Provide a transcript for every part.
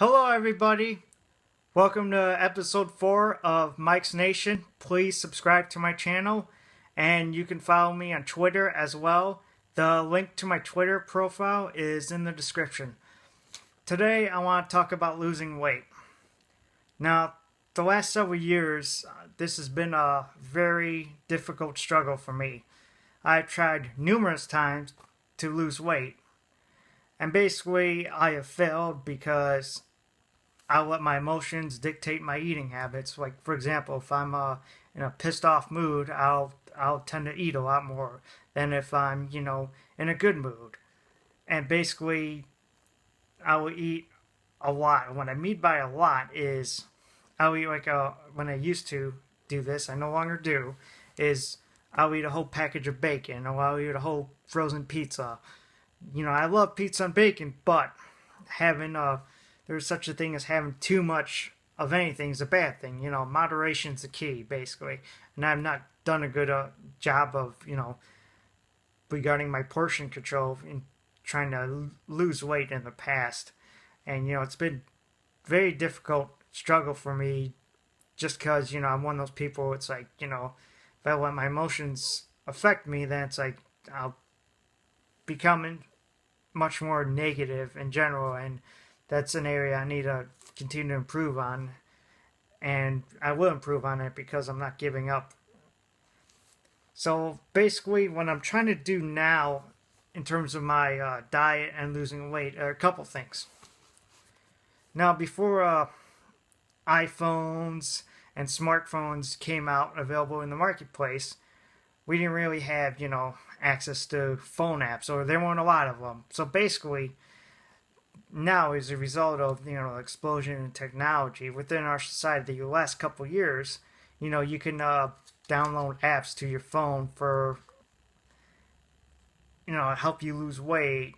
Hello, everybody. Welcome to episode 4 of Mike's Nation. Please subscribe to my channel, and you can follow me on Twitter as well. The link to my Twitter profile is in the description. Today, I want to talk about losing weight. Now, the last several years, this has been a very difficult struggle for me. I've tried numerous times to lose weight, and basically, I have failed because I'll let my emotions dictate my eating habits. Like, for example, if I'm in a pissed off mood, I'll tend to eat a lot more than if I'm in a good mood. And basically, I will eat a lot. What I mean by a lot is I'll eat when I used to do this, I no longer do. Is I'll eat a whole package of bacon, or I'll eat a whole frozen pizza. I love pizza and bacon, but having there's such a thing as having too much of anything is a bad thing. Moderation's the key, basically. And I've not done a good job of, regarding my portion control in trying to lose weight in the past. And, it's been very difficult struggle for me just because, I'm one of those people, it's like, if I let my emotions affect me, then it's like I'll become much more negative in general, and that's an area I need to continue to improve on, and I will improve on it because I'm not giving up. So basically, what I'm trying to do now in terms of my diet and losing weight are a couple things. Now, before iPhones and smartphones came out available in the marketplace, we didn't really have, access to phone apps, or there weren't a lot of them. So basically, now as a result of, the explosion in technology within our society the last couple of years, you can download apps to your phone for, help you lose weight,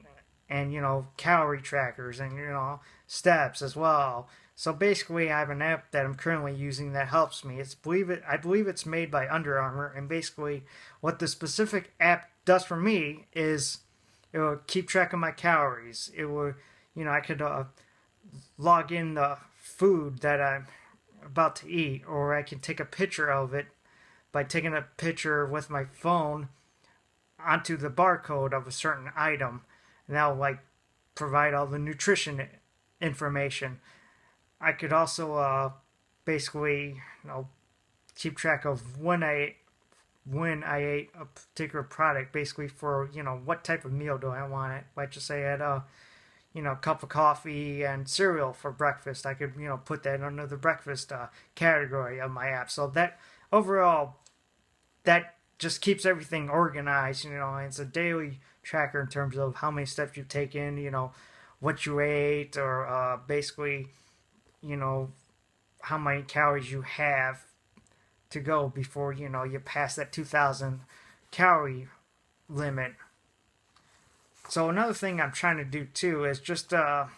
and, calorie trackers, and, steps as well. So basically, I have an app that I'm currently using that helps me. I believe it's made by Under Armour, and basically, what the specific app does for me is it will keep track of my calories. It will, I could log in the food that I'm about to eat, or I can take a picture of it by taking a picture with my phone onto the barcode of a certain item, and that'll provide all the nutrition information. I could also basically keep track of when I ate a particular product, basically for what type of meal do I want it. Let's just say I had a cup of coffee and cereal for breakfast. I could put that under the breakfast category of my app. So that overall, that just keeps everything organized. It's a daily tracker in terms of how many steps you've taken. What you ate, or basically how many calories you have to go before you pass that 2,000 calorie limit. So another thing I'm trying to do too is just I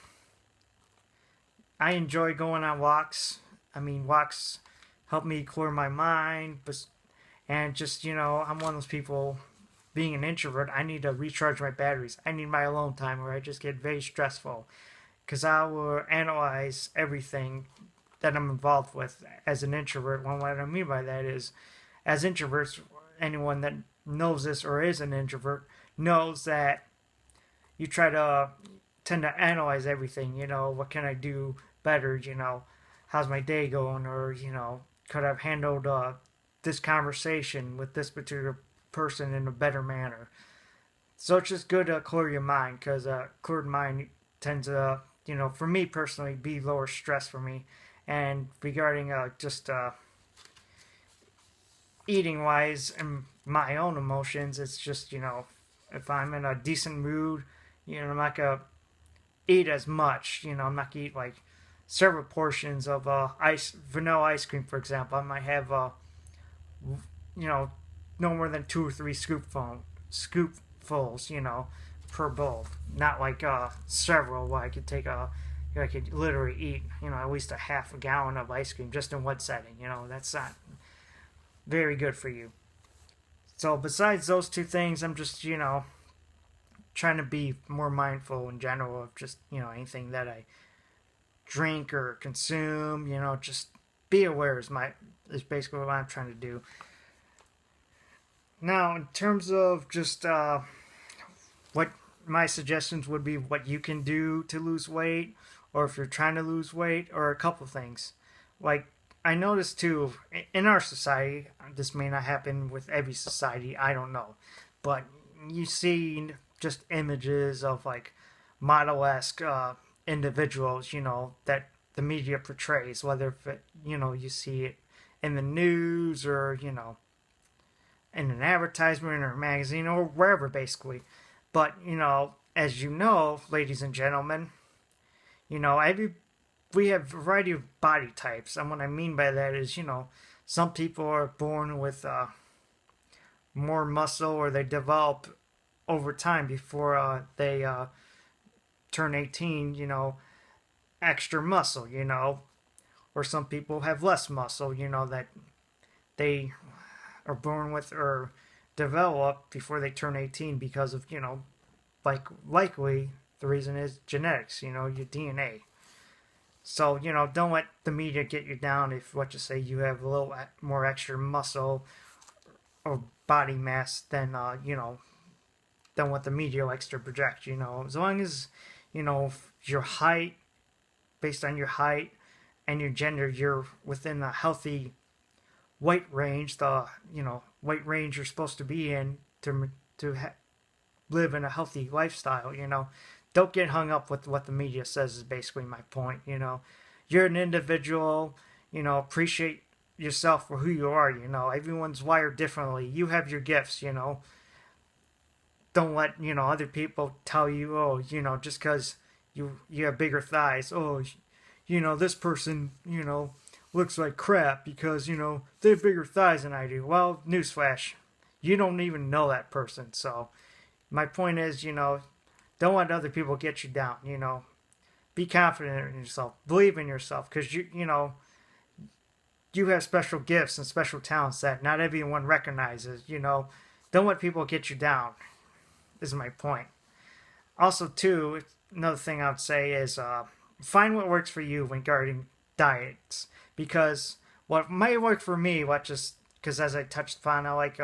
enjoy going on walks. I mean, walks help me clear my mind, and just I'm one of those people. Being an introvert, I need to recharge my batteries. I need my alone time, where I just get very stressful, because I will analyze everything that I'm involved with as an introvert. Well, what I mean by that is, as introverts, anyone that knows this or is an introvert knows that you try to tend to analyze everything. What can I do better? How's my day going? Or, could I have handled this conversation with this particular person in a better manner? So it's just good to clear your mind, because cleared mind tends to, for me personally, be lower stress for me. And regarding just eating wise and my own emotions, it's just, if I'm in a decent mood, I'm not going to eat as much. I'm not going to eat several portions of vanilla ice cream, for example. I might have, no more than 2 or 3 scoopfuls, per bowl. Not several, where I could take I could literally eat, at least a half a gallon of ice cream just in one setting. That's not very good for you. So besides those two things, I'm just, trying to be more mindful in general of just, anything that I drink or consume. Just be aware is basically what I'm trying to do. Now, in terms of just what my suggestions would be, what you can do to lose weight, or if you're trying to lose weight, or a couple things. Like, I noticed too, in our society, this may not happen with every society, I don't know, but you see just images of like model esque individuals, that the media portrays, whether if you see it in the news or, in an advertisement or a magazine or wherever basically. But, as you know, ladies and gentlemen, we have a variety of body types. And what I mean by that is, some people are born with more muscle, or they develop over time before they turn 18, extra muscle, or some people have less muscle, that they are born with or develop before they turn 18 because of, likely the reason is genetics, your DNA. So, don't let the media get you down if, what you say, you have a little more extra muscle or body mass than, than what the media likes to project, As long as, your height, based on your height and your gender, you're within a healthy weight range, the, weight range you're supposed to be in to live in a healthy lifestyle, Don't get hung up with what the media says is basically my point, You're an individual, appreciate yourself for who you are, Everyone's wired differently. You have your gifts, Don't let, other people tell you, oh, just because you have bigger thighs, oh, this person, looks like crap because, they have bigger thighs than I do. Well, newsflash, you don't even know that person. So my point is, don't let other people get you down, Be confident in yourself. Believe in yourself because, you have special gifts and special talents that not everyone recognizes, Don't let people get you down, is my point. Also, too, another thing I would say is find what works for you regarding diets. Because what might work for me, because as I touched upon, I like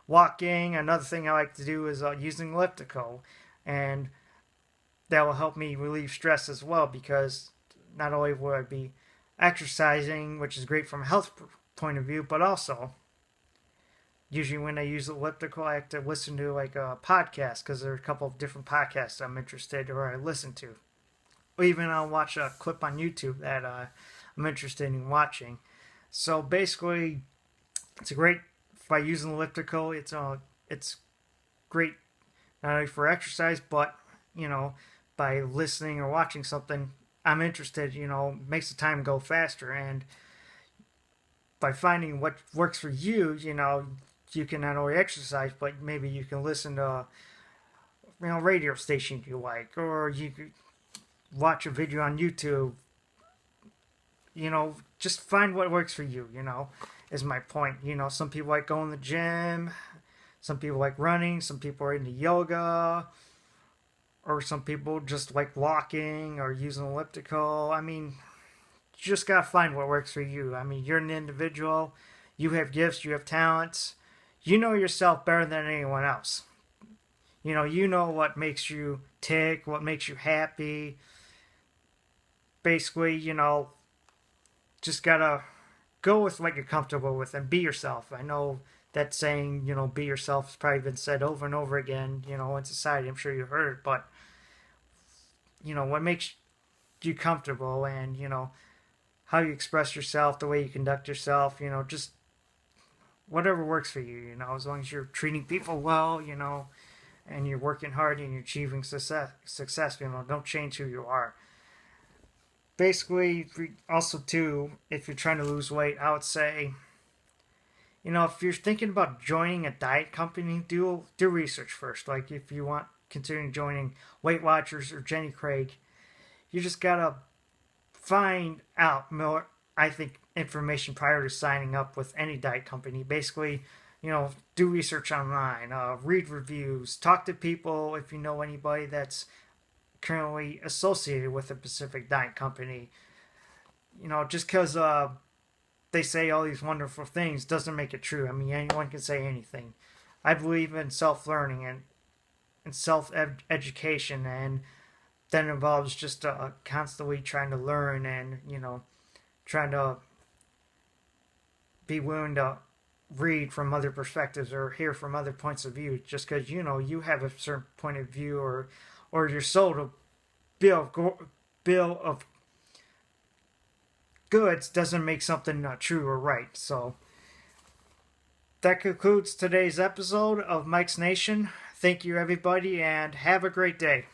walking. Another thing I like to do is using elliptical. And that will help me relieve stress as well, because not only will I be exercising, which is great from a health point of view, but also usually when I use elliptical, I have to listen to like a podcast, because there are a couple of different podcasts I'm interested or I listen to. Or even I'll watch a clip on YouTube that I'm interested in watching. So basically, it's a great, by using elliptical, it's great not only for exercise, but by listening or watching something I'm interested, makes the time go faster. And by finding what works for you, you can not only exercise, but maybe you can listen to radio station you like, or you could watch a video on YouTube. Just find what works for you, is my point. Some people like going to the gym, some people like running, some people are into yoga, or some people just like walking or using elliptical. I mean, you just gotta find what works for you. I mean, you're an individual, you have gifts, you have talents, you know yourself better than anyone else. You know what makes you tick, what makes you happy. Basically, just gotta go with what you're comfortable with and be yourself. I know that saying, be yourself has probably been said over and over again, in society. I'm sure you've heard it, but, what makes you comfortable and, how you express yourself, the way you conduct yourself, just whatever works for you, as long as you're treating people well, and you're working hard and you're achieving success, don't change who you are. Basically, also too, if you're trying to lose weight, I would say, if you're thinking about joining a diet company, do research first. Like if you want considering joining Weight Watchers or Jenny Craig, you just gotta find out more, I think, information prior to signing up with any diet company. Basically, do research online, read reviews, talk to people if you know anybody that's currently associated with the Pacific Diet Company. You know, just because they say all these wonderful things doesn't make it true. I mean, anyone can say anything. I believe in self-learning and self-education, and that involves just constantly trying to learn and, you know, trying to be willing to read from other perspectives or hear from other points of view. Just because, you know, you have a certain point of view, or you're sold a bill of goods, doesn't make something not true or right. So that concludes today's episode of Mike's Nation. Thank you, everybody, and have a great day.